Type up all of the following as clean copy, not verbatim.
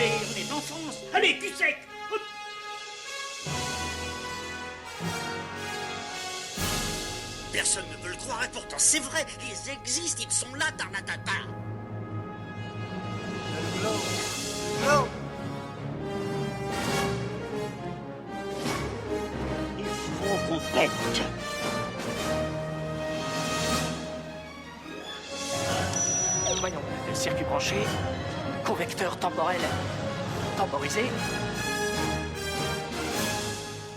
on est en France. Allez, cul sec. Hop. Personne ne veut le croire et pourtant c'est vrai, ils existent, ils sont là, Tarnatata. Il faut qu'on pète. Voyons, le circuit branché, convecteur temporel temporisé.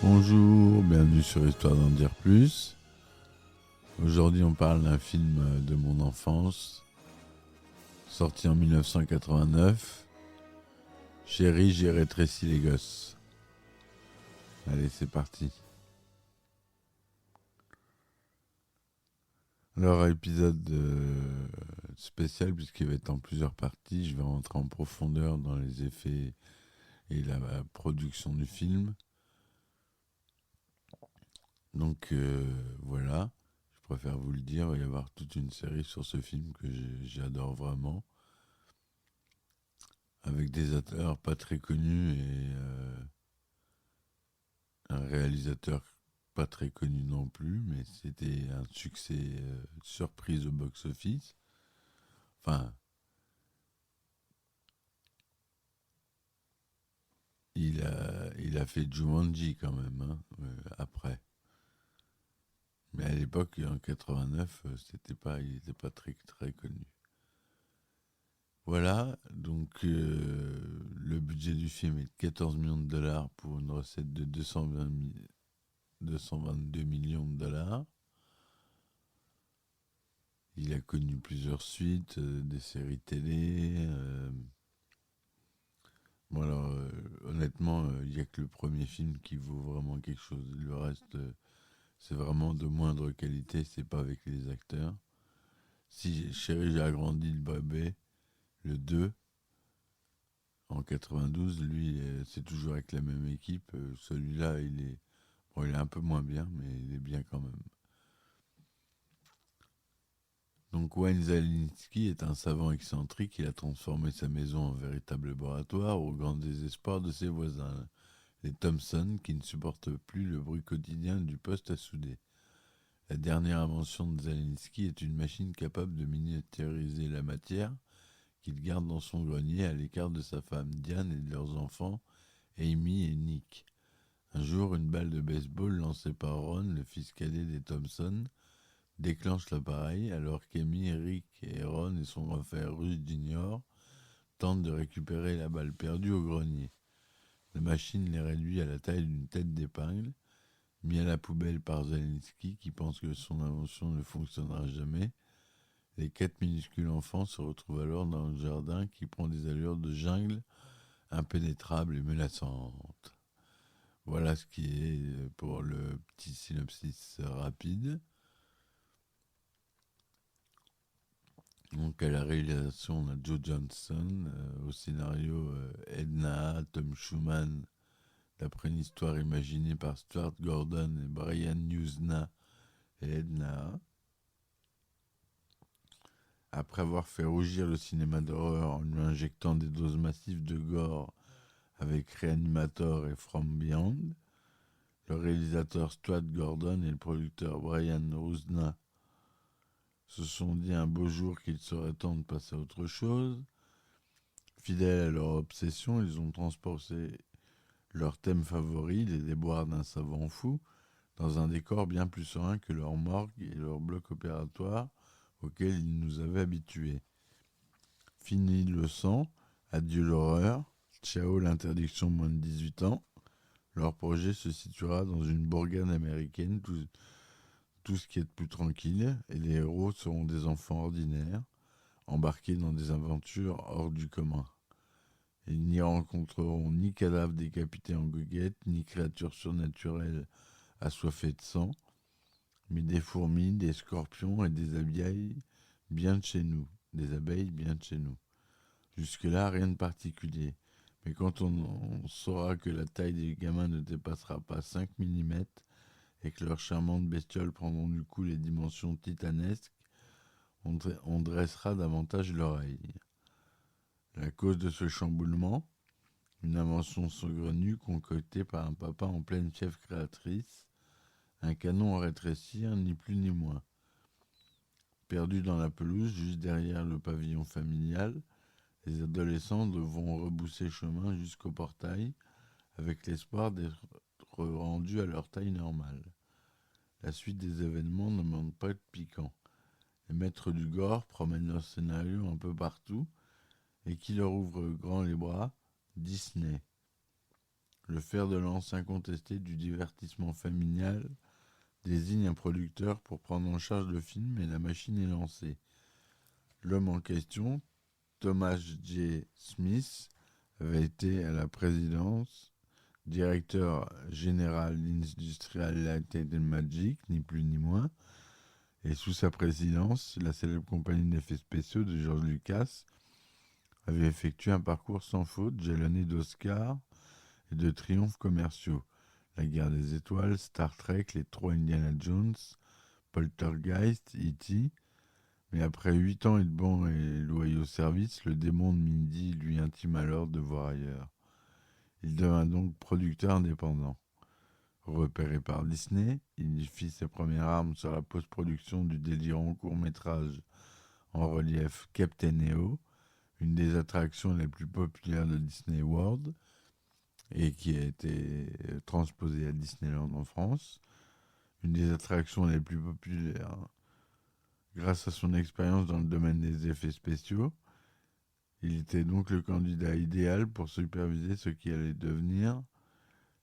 Bonjour, bienvenue sur Histoire d'en dire plus. Aujourd'hui, on parle d'un film de mon enfance, sorti en 1989. Chérie, j'ai rétréci les gosses. Allez, c'est parti. Alors, épisode spécial puisqu'il va être en plusieurs parties. Je vais rentrer en profondeur dans les effets et la production du film. Donc voilà, je préfère vous le dire, il va y avoir toute une série sur ce film que j'adore vraiment, avec des acteurs pas très connus et un réalisateur pas très connu non plus, mais c'était un succès surprise au box-office. Enfin, il a fait Jumanji quand même, hein, après. Mais à l'époque, en 89, il n'était pas très, très connu. Voilà, donc le budget du film est de 14 millions de dollars pour une recette de 222 millions de dollars. Il a connu plusieurs suites, des séries télé. Bon alors, honnêtement, il n'y a que le premier film qui vaut vraiment quelque chose. Le reste, c'est vraiment de moindre qualité, c'est pas avec les acteurs. Si Chérie, j'ai agrandi le bébé, le 2, en 92, lui, c'est toujours avec la même équipe. Celui-là, il est un peu moins bien, mais il est bien quand même. Donc Wayne Szalinski est un savant excentrique. Il a transformé sa maison en véritable laboratoire au grand désespoir de ses voisins, les Thompson, qui ne supportent plus le bruit quotidien du poste à souder. La dernière invention de Szalinski est une machine capable de miniaturiser la matière qu'il garde dans son grenier à l'écart de sa femme Diane et de leurs enfants, Amy et Nick. Un jour, une balle de baseball lancée par Ron, le fils cadet des Thompson, déclenche l'appareil alors qu'Amy, Rick et Ron et son grand frère Russ Jr. tentent de récupérer la balle perdue au grenier. La machine les réduit à la taille d'une tête d'épingle, mis à la poubelle par Szalinski qui pense que son invention ne fonctionnera jamais. Les 4 minuscules enfants se retrouvent alors dans le jardin qui prend des allures de jungle impénétrable et menaçante. Voilà ce qui est pour le petit synopsis rapide. Donc à la réalisation, on a Joe Johnston, au scénario Edna, Tom Schumann, d'après une histoire imaginée par Stuart Gordon et Brian Yuzna et Edna. Après avoir fait rougir le cinéma d'horreur en lui injectant des doses massives de gore avec Reanimator et From Beyond, le réalisateur Stuart Gordon et le producteur Brian Yuzna se sont dit un beau jour qu'il serait temps de passer à autre chose. Fidèles à leur obsession, ils ont transporté leur thème favori, les déboires d'un savant fou, dans un décor bien plus serein que leur morgue et leur bloc opératoire auquel ils nous avaient habitués. Fini le sang, adieu l'horreur, ciao l'interdiction moins de 18 ans. Leur projet se situera dans une bourgade américaine, tout ce qui est de plus tranquille, et les héros seront des enfants ordinaires, embarqués dans des aventures hors du commun. Ils n'y rencontreront ni cadavres décapités en goguette, ni créatures surnaturelles assoiffées de sang, mais des fourmis, des scorpions et des abeilles bien de chez nous. Jusque-là, rien de particulier. Mais quand on saura que la taille des gamins ne dépassera pas 5 mm et que leurs charmantes bestioles prendront du coup les dimensions titanesques, on dressera davantage l'oreille. La cause de ce chamboulement, Une invention saugrenue concoctée par un papa en pleine fièvre créatrice. Un canon à rétrécir, ni plus ni moins. Perdu dans la pelouse, juste derrière le pavillon familial, les adolescents devront rebousser chemin jusqu'au portail, avec l'espoir d'être rendus à leur taille normale. La suite des événements ne manque pas de piquant. Les maîtres du gore promènent leur scénario un peu partout, et qui leur ouvre grand les bras, Disney. Le fer de lance incontesté du divertissement familial désigne un producteur pour prendre en charge le film et la machine est lancée. L'homme en question, Thomas J. Smith, avait été à la présidence, directeur général d'Industrial Light and Magic, ni plus ni moins, et sous sa présidence, la célèbre compagnie d'effets spéciaux de George Lucas avait effectué un parcours sans faute, jalonné d'Oscars et de triomphes commerciaux. La guerre des étoiles, Star Trek, les 3 Indiana Jones, Poltergeist, E.T. Mais après 8 ans et de bons et loyaux services, le démon de Mindy lui intima alors de voir ailleurs. Il devint donc producteur indépendant. Repéré par Disney, il fit ses premières armes sur la post-production du délirant court-métrage en relief Captain EO, une des attractions les plus populaires de Disney World, et qui a été transposée à Disneyland en France. Une des attractions les plus populaires grâce à son expérience dans le domaine des effets spéciaux. Il était donc le candidat idéal pour superviser ce qui allait devenir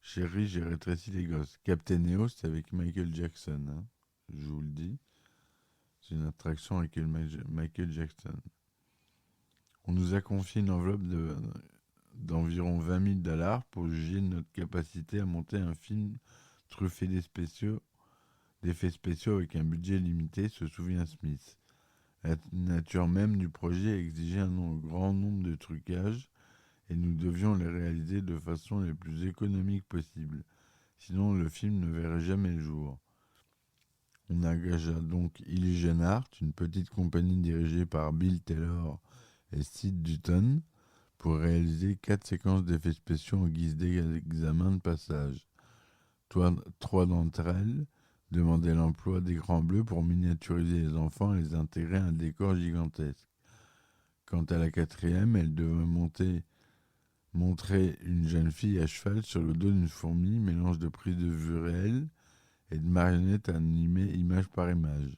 Chérie, j'ai rétréci les gosses. Captain EO, c'est avec Michael Jackson, hein, je vous le dis. C'est une attraction avec Michael Jackson. On nous a confié une enveloppe d'environ 20 000 $ pour juger de notre capacité à monter un film truffé d'effets spéciaux avec un budget limité, se souvient Smith. La nature même du projet exigeait un grand nombre de trucages et nous devions les réaliser de façon les plus économique possible. Sinon, le film ne verrait jamais le jour. On engagea donc Illusion Art, une petite compagnie dirigée par Bill Taylor et Sid Dutton, pour réaliser 4 séquences d'effets spéciaux en guise d'examen de passage. 3 d'entre elles demandaient l'emploi d'écrans bleus pour miniaturiser les enfants et les intégrer à un décor gigantesque. Quant à la 4e, elle devait montrer une jeune fille à cheval sur le dos d'une fourmi, mélange de prise de vue réelle et de marionnettes animées image par image.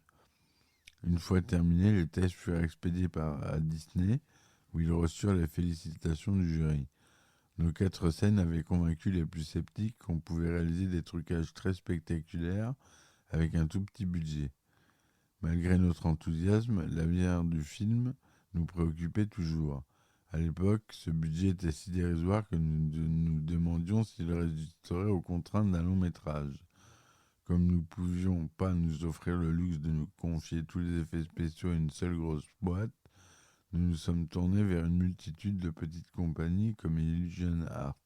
Une fois terminés, les tests furent expédiés à Disney, où ils reçurent les félicitations du jury. Nos 4 scènes avaient convaincu les plus sceptiques qu'on pouvait réaliser des trucages très spectaculaires avec un tout petit budget. Malgré notre enthousiasme, l'avenir du film nous préoccupait toujours. À l'époque, ce budget était si dérisoire que nous demandions s'il résisterait aux contraintes d'un long métrage. Comme nous ne pouvions pas nous offrir le luxe de nous confier tous les effets spéciaux à une seule grosse boîte, nous nous sommes tournés vers une multitude de petites compagnies comme Illusion Art,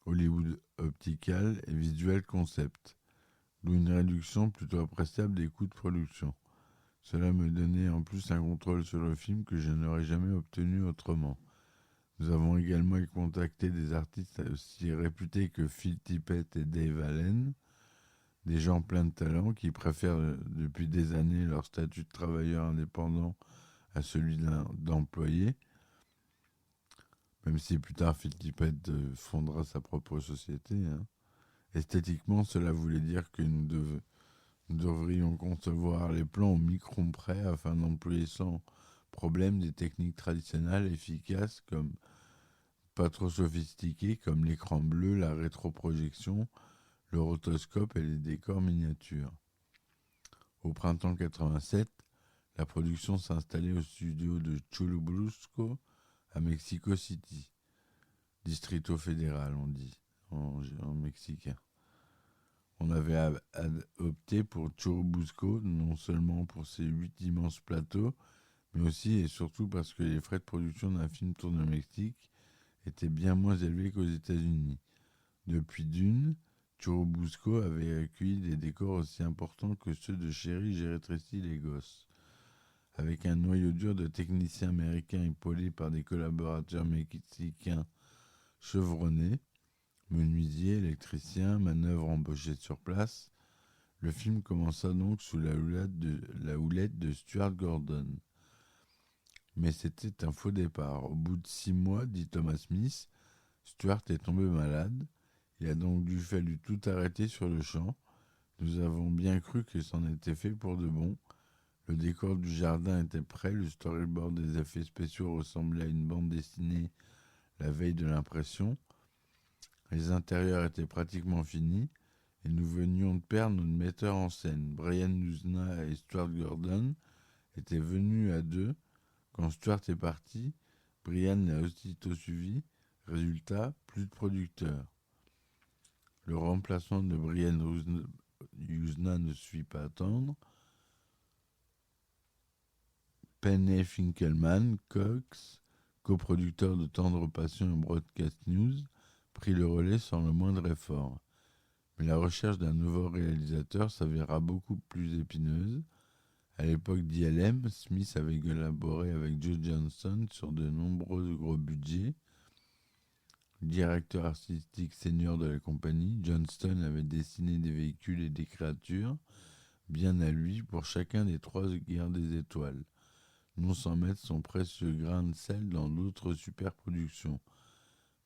Hollywood Optical et Visual Concept, d'où une réduction plutôt appréciable des coûts de production. Cela me donnait en plus un contrôle sur le film que je n'aurais jamais obtenu autrement. Nous avons également contacté des artistes aussi réputés que Phil Tippett et Dave Allen, des gens pleins de talent qui préfèrent depuis des années leur statut de travailleur indépendant à celui d'employé, même si plus tard Phil Tippett fondera sa propre société. Hein. Esthétiquement, cela voulait dire que nous devrions concevoir les plans au micron près afin d'employer sans problème des techniques traditionnelles efficaces comme pas trop sophistiquées comme l'écran bleu, la rétroprojection, le rotoscope et les décors miniatures. Au printemps 87, la production s'installait au studio de Churubusco à Mexico City, Distrito Fédéral on dit en mexicain. On avait opté pour Churubusco non seulement pour ses 8 immenses plateaux, mais aussi et surtout parce que les frais de production d'un film tourné au Mexique étaient bien moins élevés qu'aux États-Unis. Depuis Dune, Churubusco avait accueilli des décors aussi importants que ceux de Chérie, j'ai rétréci les gosses. Avec un noyau dur de techniciens américains épaulés par des collaborateurs mexicains Chevronné, menuisier, électricien, manœuvre embauché sur place, le film commença donc sous la houlette de Stuart Gordon. Mais c'était un faux départ. Au bout de 6 mois, dit Thomas Smith, Stuart est tombé malade. Il a donc fallu tout arrêter sur le champ. Nous avons bien cru que c'en était fait pour de bon. Le décor du jardin était prêt, le storyboard des effets spéciaux ressemblait à une bande dessinée la veille de l'impression. Les intérieurs étaient pratiquement finis et nous venions de perdre notre metteur en scène. Brian Usna et Stuart Gordon étaient venus à deux. Quand Stuart est parti, Brian l'a aussitôt suivi. Résultat, plus de producteur. Le remplacement de Brian Usna ne se fit pas attendre. Penny Finkelman, Cox, coproducteur de Tendre Passion et Broadcast News, prit le relais sans le moindre effort. Mais la recherche d'un nouveau réalisateur s'avéra beaucoup plus épineuse. À l'époque d'ILM, Smith avait collaboré avec Joe Johnston sur de nombreux gros budgets. Directeur artistique senior de la compagnie, Johnston avait dessiné des véhicules et des créatures, bien à lui, pour chacun des 3 guerres des étoiles, non sans mettre son précieux grain de sel dans d'autres superproductions.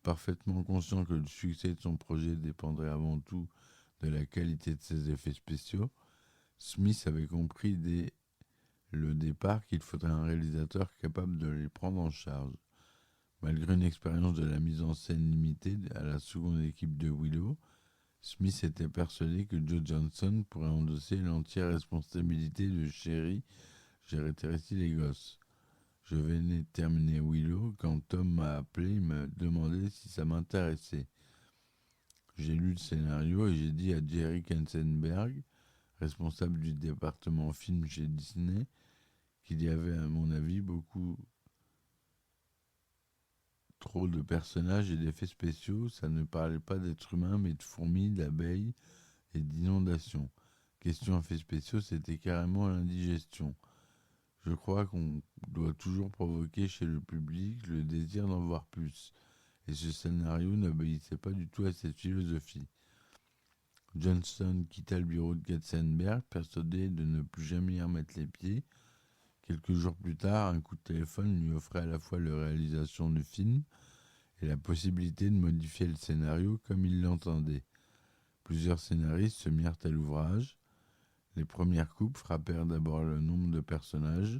Parfaitement conscient que le succès de son projet dépendrait avant tout de la qualité de ses effets spéciaux, Smith avait compris dès le départ qu'il faudrait un réalisateur capable de les prendre en charge. Malgré une expérience de la mise en scène limitée à la seconde équipe de Willow, Smith était persuadé que Joe Johnston pourrait endosser l'entière responsabilité de Chérie, j'ai rétréci les gosses. Je venais de terminer Willow quand Tom m'a appelé et m'a demandé si ça m'intéressait. J'ai lu le scénario et j'ai dit à Jerry Katzenberg, responsable du département film chez Disney, qu'il y avait à mon avis beaucoup trop de personnages et d'effets spéciaux. Ça ne parlait pas d'êtres humains mais de fourmis, d'abeilles et d'inondations. Question effets spéciaux, c'était carrément l'indigestion. Je crois qu'on doit toujours provoquer chez le public le désir d'en voir plus. Et ce scénario n'obéissait pas du tout à cette philosophie. Johnston quitta le bureau de Katzenberg, persuadé de ne plus jamais y remettre les pieds. Quelques jours plus tard, un coup de téléphone lui offrait à la fois la réalisation du film et la possibilité de modifier le scénario comme il l'entendait. Plusieurs scénaristes se mirent à l'ouvrage. Les premières coupes frappèrent d'abord le nombre de personnages.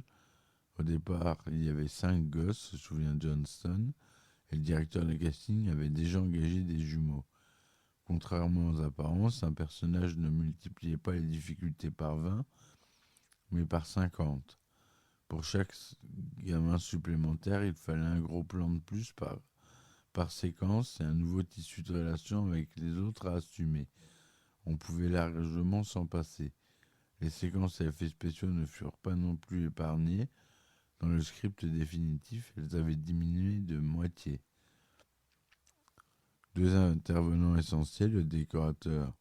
Au départ, il y avait 5 gosses, se souvient Johnston, et le directeur de casting avait déjà engagé des jumeaux. Contrairement aux apparences, un personnage ne multipliait pas les difficultés par 20, mais par 50. Pour chaque gamin supplémentaire, il fallait un gros plan de plus par séquence et un nouveau tissu de relation avec les autres à assumer. On pouvait largement s'en passer. Les séquences à effets spéciaux ne furent pas non plus épargnées. Dans le script définitif, elles avaient diminué de moitié. 2 intervenants essentiels, le décorateur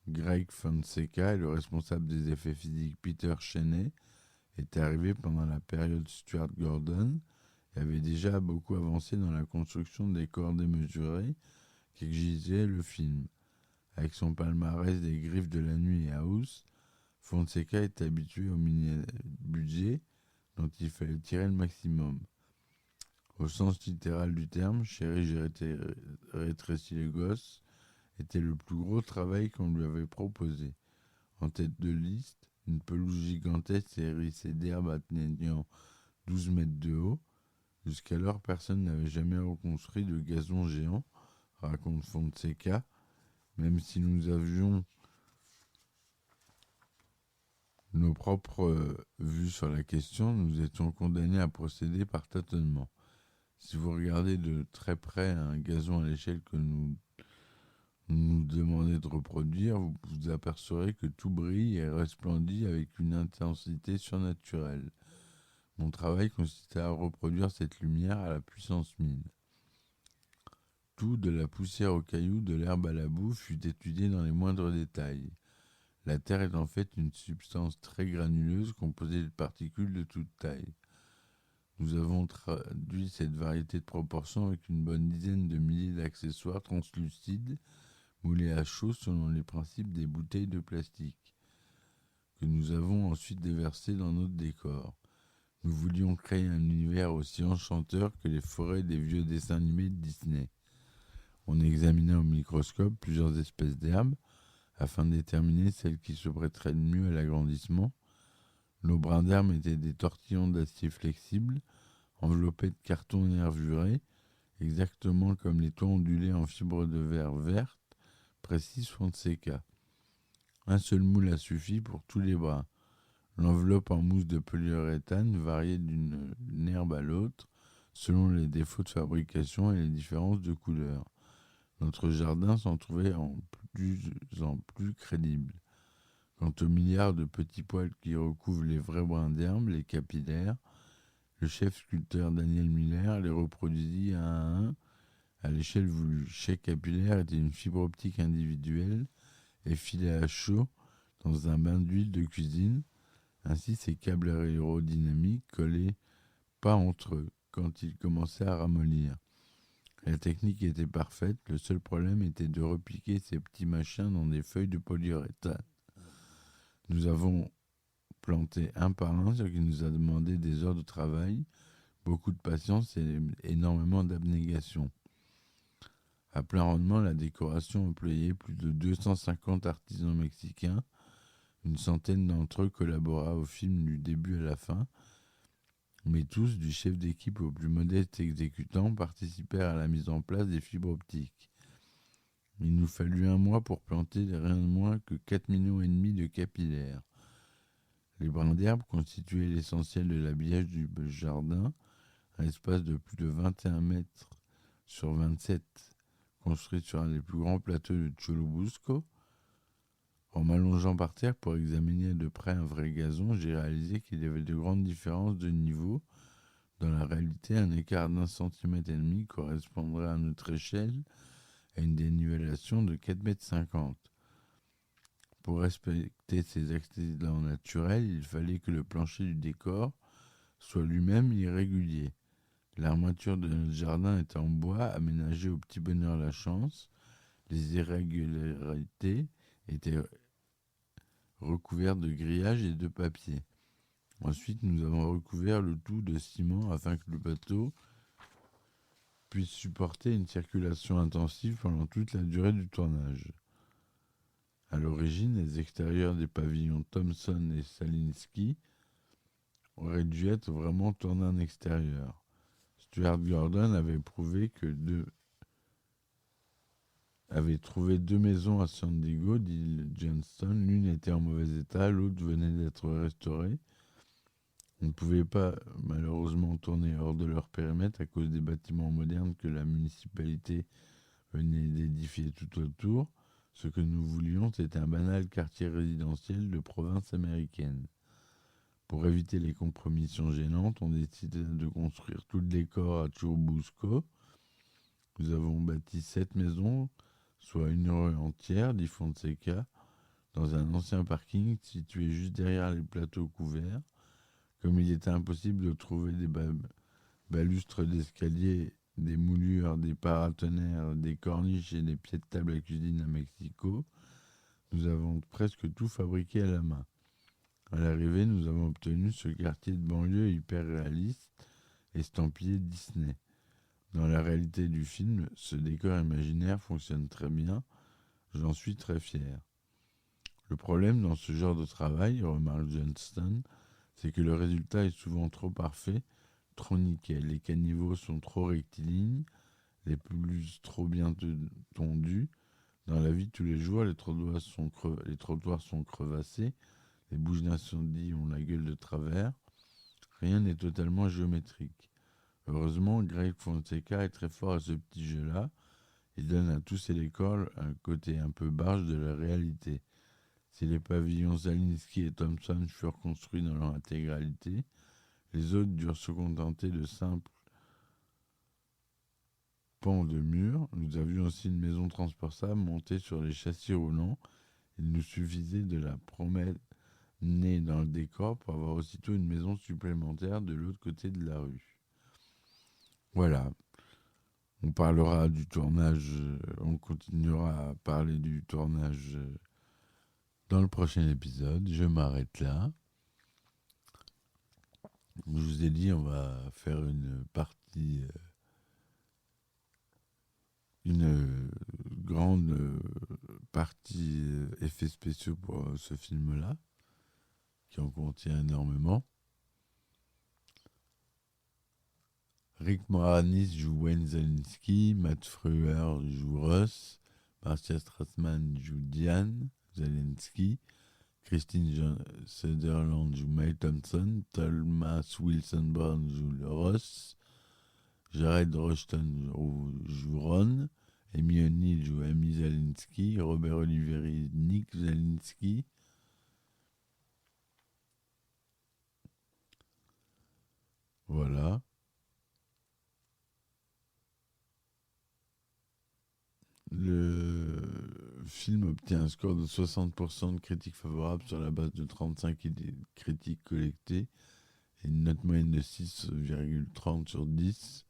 Greg Fonseca et le responsable des effets physiques Peter Cheney, étaient arrivés pendant la période Stuart Gordon et avaient déjà beaucoup avancé dans la construction des décors démesurés qu'exigeait le film. Avec son palmarès des Griffes de la Nuit et House, Fonseca est habitué au mini-budget dont il fallait tirer le maximum. Au sens littéral du terme, Chérie, j'ai rétréci les gosses était le plus gros travail qu'on lui avait proposé. En tête de liste, une pelouse gigantesque hérissée d'herbes atteignant 12 mètres de haut. Jusqu'alors, personne n'avait jamais reconstruit de gazon géant, raconte Fonseca, même si nous avions nos propres vues sur la question, nous étions condamnés à procéder par tâtonnement. Si vous regardez de très près un gazon à l'échelle que nous demandez de reproduire, vous vous apercevrez que tout brille et resplendit avec une intensité surnaturelle. Mon travail consistait à reproduire cette lumière à la puissance 1000. Tout, de la poussière aux cailloux, de l'herbe à la boue, fut étudié dans les moindres détails. La Terre est en fait une substance très granuleuse composée de particules de toute taille. Nous avons traduit cette variété de proportions avec une bonne dizaine de milliers d'accessoires translucides moulés à chaud selon les principes des bouteilles de plastique, que nous avons ensuite déversées dans notre décor. Nous voulions créer un univers aussi enchanteur que les forêts des vieux dessins animés de Disney. On examinait au microscope plusieurs espèces d'herbes afin de déterminer celles qui se prêteraient le mieux à l'agrandissement. Nos brins d'herbe étaient des tortillons d'acier flexibles, enveloppés de carton nervuré, exactement comme les toits ondulés en fibre de verre verte, précise Fonseca. Un seul moule a suffi pour tous les brins. L'enveloppe en mousse de polyuréthane variait d'une herbe à l'autre, selon les défauts de fabrication et les différences de couleur. Notre jardin s'en trouvait en plus crédible. Quant aux milliards de petits poils qui recouvrent les vrais brins d'herbe, les capillaires, le chef sculpteur Daniel Miller les reproduisit un à un à l'échelle voulue. Chaque capillaire était une fibre optique individuelle effilée à chaud dans un bain d'huile de cuisine. Ainsi, ces câbles aérodynamiques collaient pas entre eux quand ils commençaient à ramollir. La technique était parfaite, le seul problème était de repiquer ces petits machins dans des feuilles de polyuréthane. Nous avons planté un par un, ce qui nous a demandé des heures de travail, beaucoup de patience et énormément d'abnégation. À plein rendement, la décoration employait plus de 250 artisans mexicains. Une centaine d'entre eux collabora au film du début à la fin, mais tous, du chef d'équipe au plus modeste exécutant, participèrent à la mise en place des fibres optiques. Il nous fallut 1 mois pour planter rien de moins que 4,5 millions de capillaires. Les brins d'herbe constituaient l'essentiel de l'habillage du jardin, un espace de plus de 21 mètres sur 27, construit sur un des plus grands plateaux de Churubusco. En m'allongeant par terre pour examiner de près un vrai gazon, j'ai réalisé qu'il y avait de grandes différences de niveau. Dans la réalité, un écart d'1,5 cm correspondrait à notre échelle à une dénivellation de 4,50 m. Pour respecter ces accidents naturels, il fallait que le plancher du décor soit lui-même irrégulier. L'armature de notre jardin était en bois, aménagée au petit bonheur la chance. Les irrégularités étaient recouvertes de grillages et de papier. Ensuite, nous avons recouvert le tout de ciment afin que le bateau puisse supporter une circulation intensive pendant toute la durée du tournage. À l'origine, les extérieurs des pavillons Thomson et Salinsky auraient dû être vraiment tournés en extérieur. Stuart Gordon avait trouvé 2 maisons à San Diego, dit Johnston. L'une était en mauvais état, l'autre venait d'être restaurée. On ne pouvait pas malheureusement tourner hors de leur périmètre à cause des bâtiments modernes que la municipalité venait d'édifier tout autour. Ce que nous voulions, c'était un banal quartier résidentiel de province américaine. Pour éviter les compromissions gênantes, on décida de construire tout le décor à Churubusco. Nous avons bâti 7 maisons, soit une rue entière, dit Fonseca, dans un ancien parking situé juste derrière les plateaux couverts. Comme il était impossible de trouver des balustres d'escalier, des moulures, des paratonnerres, des corniches et des pieds de table à cuisine à Mexico, nous avons presque tout fabriqué à la main. À l'arrivée, nous avons obtenu ce quartier de banlieue hyper réaliste, estampillé Disney. Dans la réalité du film, ce décor imaginaire fonctionne très bien, j'en suis très fier. Le problème dans ce genre de travail, remarque Johnston, c'est que le résultat est souvent trop parfait, trop nickel. Les caniveaux sont trop rectilignes, les pelouses trop bien tondues. Dans la vie de tous les jours, les trottoirs sont crevassés, les bouches d'incendie ont la gueule de travers. Rien n'est totalement géométrique. Heureusement, Greg Fonseca est très fort à ce petit jeu-là. Il donne à tous ses décors un côté un peu barge de la réalité. Si les pavillons Zalinsky et Thomson furent construits dans leur intégralité, les autres durent se contenter de simples pans de murs. Nous avions aussi une maison transportable montée sur les châssis roulants. Il nous suffisait de nez dans le décor pour avoir aussitôt une maison supplémentaire de l'autre côté de la rue. Voilà. On parlera du tournage, on continuera à parler du tournage dans le prochain épisode. Je m'arrête là. Je vous ai dit, on va faire une partie, une grande partie effets spéciaux pour ce film-là, qui en contient énormément. Rick Moranis joue Wayne Szalinski, Matt Frewer joue Ross, Marcia Strassman joue Diane Szalinski, Christine Sutherland joue Mae Thompson, Thomas Wilson Brown joue Ross, Jared Rushton joue Ron, Amy O'Neill joue Amy Szalinski, Robert Oliveri Nick Szalinski. Voilà. Le film obtient un score de 60% de critiques favorables sur la base de 35 critiques collectées et une note moyenne de 6,30 sur 10.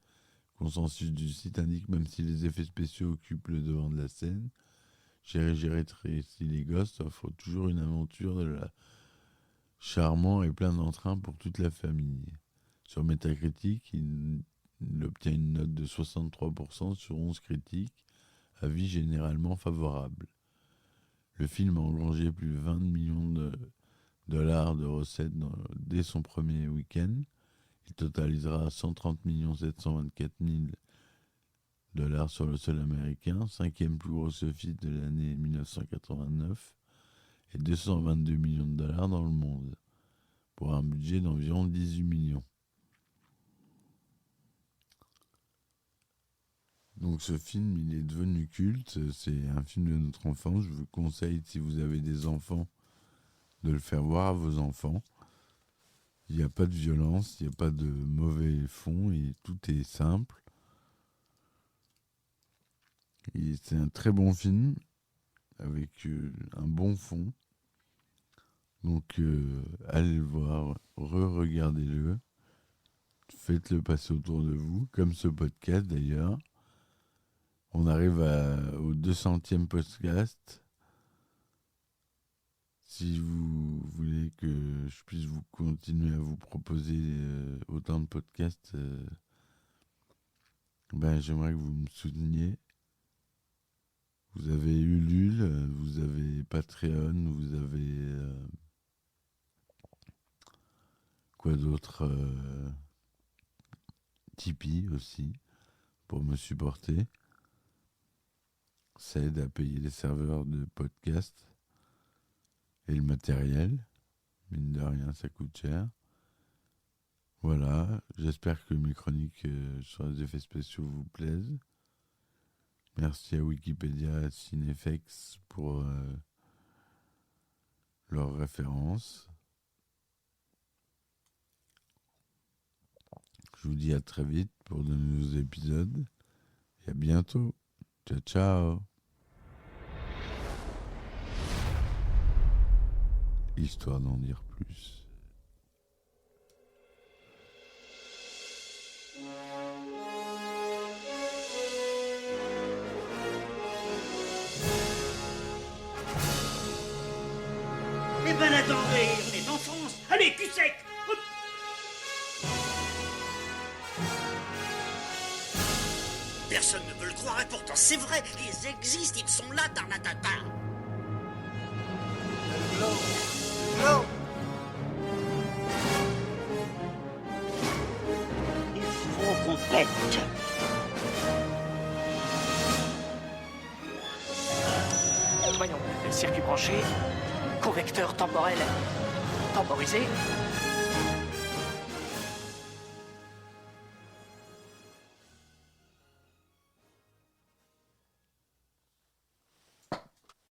Consensus du site indique même si les effets spéciaux occupent le devant de la scène, Jerry Tracy les Ghosts offre toujours une aventure de la charmant et plein d'entrain pour toute la famille. Sur Metacritic, il obtient une note de 63% sur 11 critiques, avis généralement favorable. Le film a engrangé plus de 20 millions de dollars de recettes dès son premier week-end. Il totalisera 130 724 000 dollars sur le sol américain, cinquième plus gros office de l'année 1989, et 222 millions de dollars dans le monde, pour un budget d'environ 18 millions. Donc ce film, il est devenu culte, c'est un film de notre enfance. Je vous conseille, si vous avez des enfants, de le faire voir à vos enfants. Il n'y a pas de violence, il n'y a pas de mauvais fond, et tout est simple. Et c'est un très bon film, avec un bon fond. Donc allez le voir, re-regardez-le, faites-le passer autour de vous, comme ce podcast d'ailleurs. On arrive au 200e podcast. Si vous voulez que je puisse vous continuer à vous proposer autant de podcasts, j'aimerais que vous me souteniez. Vous avez Ulule, vous avez Patreon, vous avez quoi d'autre, Tipeee aussi, pour me supporter. Ça aide à payer les serveurs de podcast et le matériel. Mine de rien, ça coûte cher. Voilà, j'espère que mes chroniques sur les effets spéciaux vous plaisent. Merci à Wikipédia et Cinefx pour leurs références. Je vous dis à très vite pour de nouveaux épisodes et à bientôt. Ciao, ciao. Histoire d'en dire plus. Eh ben attendez, on est en France. Allez, cul sec. Hop. Personne ne veut le croire et pourtant c'est vrai, ils existent, ils sont là dans la data. Il faut qu'on pète. Voyons, circuit branché, correcteur temporel temporisé,